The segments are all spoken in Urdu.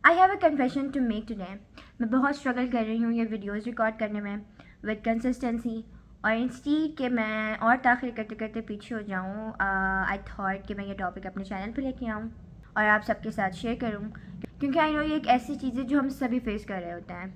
I have a confession to make today. میں بہت اسٹرگل کر رہی ہوں یہ ویڈیوز ریکارڈ کرنے میں ود کنسسٹنسی، اور انسٹیٹ کہ میں اور تاخیر کرتے کرتے پیچھے ہو جاؤں، آئی تھاٹ کہ میں یہ ٹاپک اپنے چینل پہ لے کے آؤں اور آپ سب کے ساتھ شیئر کروں، کیونکہ آئی نو یہ ایک ایسی چیز ہے جو ہم سبھی فیس کر رہے ہوتے ہیں.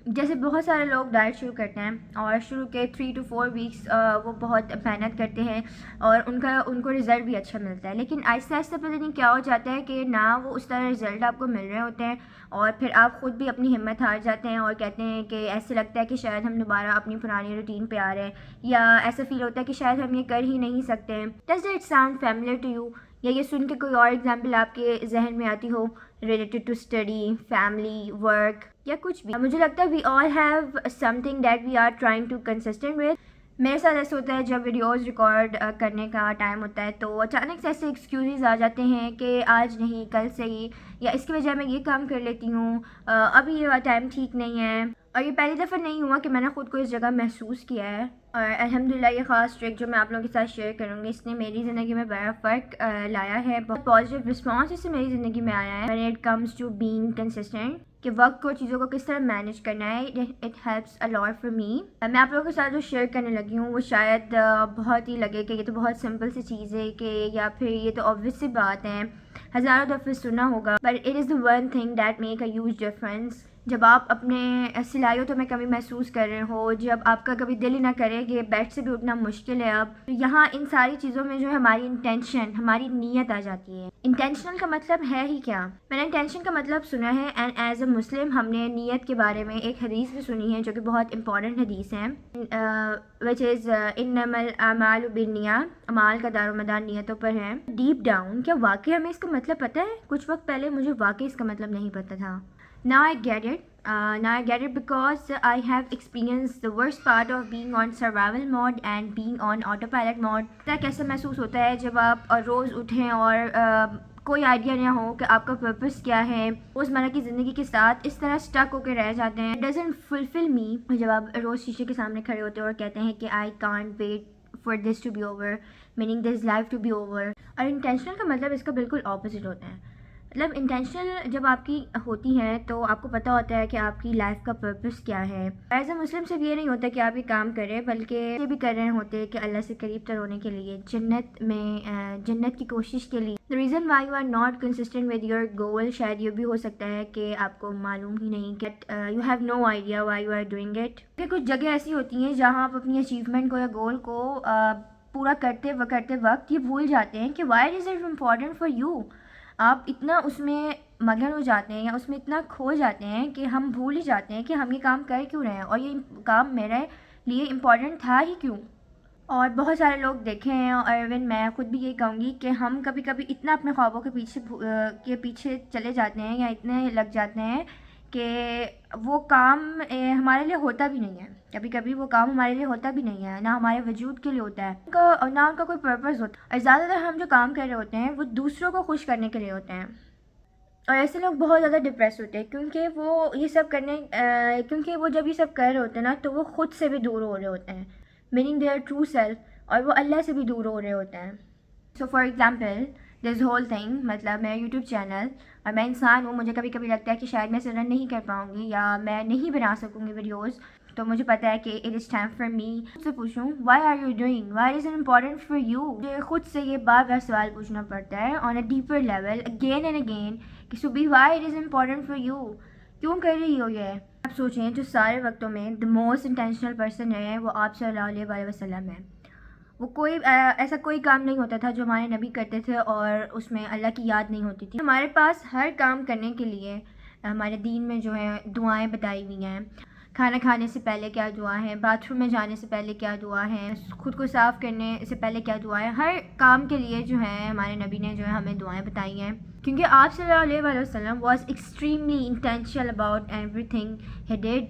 جیسے بہت سارے لوگ ڈائٹ شروع کرتے ہیں اور شروع کے 3 to 4 ویکس وہ بہت محنت کرتے ہیں اور ان کو رزلٹ بھی اچھا ملتا ہے، لیکن آہستہ آہستہ پتہ نہیں کیا ہو جاتا ہے کہ نہ وہ اس طرح رزلٹ آپ کو مل رہے ہوتے ہیں، اور پھر آپ خود بھی اپنی ہمت ہار جاتے ہیں اور کہتے ہیں کہ ایسے لگتا ہے کہ شاید ہم دوبارہ اپنی پرانی روٹین پہ آ رہے ہیں، یا ایسا فیل ہوتا ہے کہ شاید ہم یہ کر ہی نہیں سکتے. Does it sound familiar to you? یا یہ سن کے کوئی اور ایگزامپل آپ کے ذہن میں آتی ہو related to study, family, work یا کچھ بھی؟ مجھے لگتا ہے we all have something that we are trying to consistent with. میرے ساتھ ایسا ہوتا ہے جب ویڈیوز ریکارڈ کرنے کا ٹائم ہوتا ہے تو اچانک سے ایسے ایکسکیوزز آ جاتے ہیں کہ آج نہیں، کل سے ہی، یا اس کی وجہ میں یہ کام کر لیتی ہوں، ابھی یہ ٹائم ٹھیک نہیں ہے. اور یہ پہلی دفعہ نہیں ہوا کہ میں نے خود کو اس جگہ محسوس کیا ہے، اور الحمدللہ یہ خاص ٹرک جو میں آپ لوگوں کے ساتھ شیئر کروں گی اس نے میری زندگی میں بڑا فرق لایا ہے. بہت پازیٹیو رسپانس اس سے میری زندگی میں آیا ہے when it comes to being consistent، کہ وقت کو چیزوں کو کس طرح مینیج کرنا ہے. It helps a lot for me. میں آپ لوگوں کے ساتھ جو شیئر کرنے لگی ہوں وہ شاید بہت ہی لگے کہ یہ تو بہت سمپل سی چیز ہے، کہ یا پھر یہ تو obvious سی بات ہے، ہزاروں دفعہ سنا ہوگا، but it is the one thing that make a huge difference. جب آپ اپنے صلاحیتوں میں کمی محسوس کر رہے ہو، جب آپ کا کبھی دل ہی نہ کرے کہ بیڈ سے بھی اٹھنا مشکل ہے اب، تو یہاں ان ساری چیزوں میں جو ہے ہماری انٹینشن، ہماری نیت آ جاتی ہے. انٹینشنل کا مطلب ہے ہی کیا؟ میں نے انٹینشن کا مطلب سنا ہے، اینڈ ایز اے مسلم ہم نے نیت کے بارے میں ایک حدیث بھی سنی ہے جو کہ بہت امپورٹنٹ حدیث ہے، وچ از انما الاعمال بالنیات، اعمال کا دار و مدار نیتوں پر ہے. ڈیپ ڈاؤن کیا واقعی ہمیں اس کا مطلب پتہ ہے؟ کچھ وقت پہلے مجھے واقعی اس کا مطلب نہیں پتہ تھا. Now I get it. Now I get it because I have experienced the worst part of being on survival mode and being on autopilot mode. کیسے محسوس ہوتا ہے جب آپ روز اٹھیں اور کوئی آئیڈیا نہ ہو کہ آپ کا پرپس کیا ہے، روزمرہ کی زندگی کے ساتھ اس طرح اسٹک ہو کے رہ جاتے ہیں. It doesn't fulfill me. جب آپ روز شیشے کے سامنے کھڑے ہوتے ہیں اور کہتے ہیں کہ I can't wait for this to be over, meaning this life to be over. اور انٹینشنل کا مطلب اس کا بالکل اپوزٹ ہوتا ہے. مطلب انٹینشنل جب آپ کی ہوتی ہیں تو آپ کو پتہ ہوتا ہے کہ آپ کی لائف کا پرپس کیا ہے. ایز اے مسلم صرف یہ نہیں ہوتا کہ آپ یہ کام کریں، بلکہ یہ بھی کر رہے ہوتے کہ اللہ سے قریب تر ہونے کے لیے، جنت کی کوشش کے لیے. The reason why you are not consistent with your goal شاید یہ بھی ہو سکتا ہے کہ آپ کو معلوم ہی نہیں کہ you have no idea why you are doing it. کہ کچھ جگہ ایسی ہوتی ہیں جہاں آپ اپنی اچیومنٹ کو یا گول کو پورا کرتے وقت یہ بھول جاتے ہیں کہ why is it important for you. آپ اتنا اس میں مگن ہو جاتے ہیں یا اس میں اتنا کھو جاتے ہیں کہ ہم بھول ہی جاتے ہیں کہ ہم یہ کام کر کیوں رہے ہیں اور یہ کام میرے لیے امپورٹنٹ تھا ہی کیوں. اور بہت سارے لوگ دیکھے ہیں، اور ایون میں خود بھی یہ کہوں گی کہ ہم کبھی کبھی اتنا اپنے خوابوں کے پیچھے چلے جاتے ہیں یا اتنے لگ جاتے ہیں کہ وہ کام ہمارے لیے ہوتا بھی نہیں ہے. کبھی کبھی وہ کام ہمارے لیے ہوتا بھی نہیں ہے، نہ ہمارے وجود کے لیے ہوتا ہے، نہ ان کا کوئی پرپز ہوتا ہے. اور زیادہ تر ہم جو کام کر رہے ہوتے ہیں وہ دوسروں کو خوش کرنے کے لیے ہوتے ہیں، اور ایسے لوگ بہت زیادہ ڈپریس ہوتے ہیں کیونکہ وہ جب یہ سب کر رہے ہوتے ہیں نا تو وہ خود سے بھی دور ہو رہے ہوتے ہیں، میننگ دیئر ٹرو سیلف، اور وہ اللہ سے بھی دور ہو رہے ہوتے ہیں. So for example this whole thing, مطلب میرا یوٹیوب چینل، اور میں انسان ہوں، مجھے کبھی کبھی لگتا ہے کہ شاید میں اسے رن نہیں کر پاؤں گی یا میں نہیں بنا سکوں گی ویڈیوز، تو مجھے پتہ ہے کہ it is time for me خود سے پوچھوں why are you doing, why is it important for you. مجھے خود سے یہ بار بار سوال پوچھنا پڑتا ہے on a deeper level again and again کہ سبھی why it is important for you, کیوں کر رہی ہو یہ. آپ سوچیں جو سارے وقتوں میں دا موسٹ انٹینشنل پرسن ہے وہ آپ صلی اللہ علیہ وسلم ہے. وہ ایسا کوئی کام نہیں ہوتا تھا جو ہمارے نبی کرتے تھے اور اس میں اللہ کی یاد نہیں ہوتی تھی. ہمارے پاس ہر کام کرنے کے لیے ہمارے دین میں جو ہے دعائیں بتائی ہوئی ہیں. کھانا کھانے سے پہلے کیا دعا ہے، باتھ روم میں جانے سے پہلے کیا دعا ہے، خود کو صاف کرنے سے پہلے کیا دعا ہے. ہر کام کے لیے جو ہے ہمارے نبی نے جو ہے ہمیں دعائیں بتائی ہیں، کیونکہ آپ صلی اللہ علیہ وسلم was extremely intentional about every thing he did.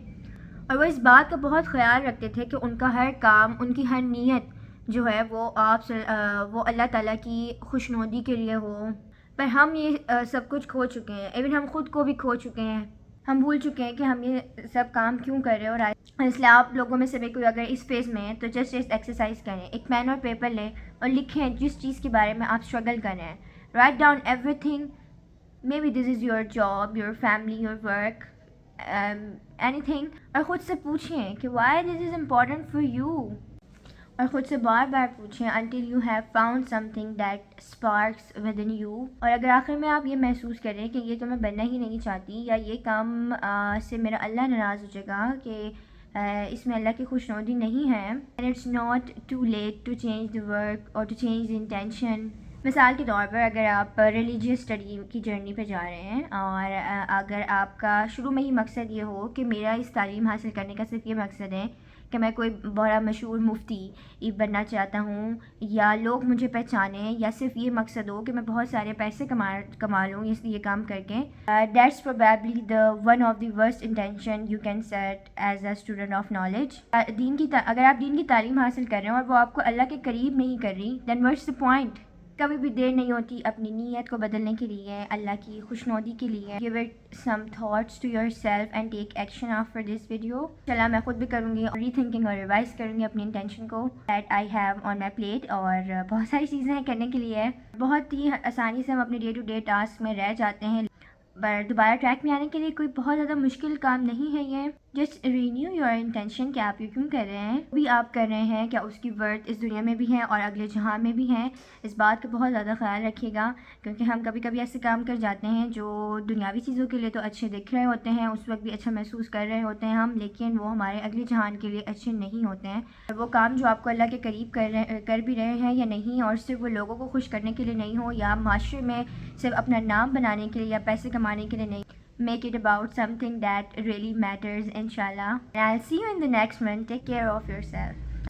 اور وہ اس بات کا بہت خیال رکھتے تھے کہ ان کا ہر کام، ان کی ہر نیت جو ہے وہ وہ اللہ تعالیٰ کی خوشنودی کے لیے ہو. پر ہم یہ سب کچھ کھو چکے ہیں، ایون ہم خود کو بھی کھو چکے ہیں. ہم بھول چکے ہیں کہ ہم یہ سب کام کیوں کر رہے ہیں. اور اس لیے آپ لوگوں میں سے بھی کوئی اگر اس فیز میں ہے تو جسٹ ایکسرسائز کریں، ایک پین اور پیپر لیں اور لکھیں جس چیز کے بارے میں آپ اسٹرگل کر رہے ہیں. Write down every thing Maybe this is your job, your family, your work, anything. اور خود سے پوچھیں کہ why this is important for you. اور خود سے بار بار پوچھیں until you have found something that sparks within you. اور اگر آخر میں آپ یہ محسوس کریں کہ یہ تو میں بننا ہی نہیں چاہتی، یا یہ کام سے میرا اللہ ناراض ہو جائے گا، کہ اس میں اللہ کی خوشنودی نہیں ہے، and it's not too late to change the work or to change the intention. مثال کے طور پر اگر آپ ریلیجیس اسٹڈی کی جرنی پہ جا رہے ہیں، اور اگر آپ کا شروع میں ہی مقصد یہ ہو کہ میرا اس تعلیم حاصل کرنے کا صرف یہ مقصد ہے کہ میں کوئی بڑا مشہور مفتی بننا چاہتا ہوں، یا لوگ مجھے پہچانیں، یا صرف یہ مقصد ہو کہ میں بہت سارے پیسے کما لوں اس لیے کام کر کے، that's probably the one of the worst intention you can set as a student of knowledge. اگر آپ دین کی تعلیم حاصل کر رہے ہیں اور وہ آپ کو اللہ کے قریب نہیں کر رہی، دین واٹس دا پوائنٹ. کبھی بھی دیر نہیں ہوتی اپنی نیت کو بدلنے کے لیے، اللہ کی خوشنودی کے لیے. Give it some thoughts to yourself and take action after this video. چلا میں خود بھی کروں گی ری تھنکنگ اور ریوائز کروں گی اپنی انٹینشن کو that I have on my plate. اور بہت ساری چیزیں کرنے کے لیے، بہت ہی آسانی سے ہم اپنے ڈے ٹو ڈے ٹاسک میں رہ جاتے ہیں، پر دوبارہ ٹریک میں آنے کے لیے کوئی بہت زیادہ مشکل کام نہیں ہے یہ. جسٹ رینیو یور انٹینشن کہ آپ یہ کیوں کر رہے ہیں، بھی آپ کر رہے ہیں کیا اس کی ورتھ اس دنیا میں بھی ہے اور اگلے جہاں میں بھی ہے. اس بات کا بہت زیادہ خیال رکھیے گا، کیونکہ ہم کبھی کبھی ایسے کام کر جاتے ہیں جو دنیاوی چیزوں کے لیے تو اچھے دکھ رہے ہوتے ہیں، اس وقت بھی اچھا محسوس کر رہے ہوتے ہیں ہم، لیکن وہ ہمارے اگلے جہان کے لیے اچھے نہیں ہوتے ہیں. وہ کام جو آپ کو اللہ کے قریب کر بھی رہے ہیں یا نہیں، اور صرف وہ لوگوں کو خوش کرنے کے لیے نہیں ہو، یا معاشرے میں صرف اپنا نام بنانے کے لیے یا پیسے کمانے کے لیے نہیں. Make it about something that really matters, inshallah. And I'll see you in the next one. Take care of yourself.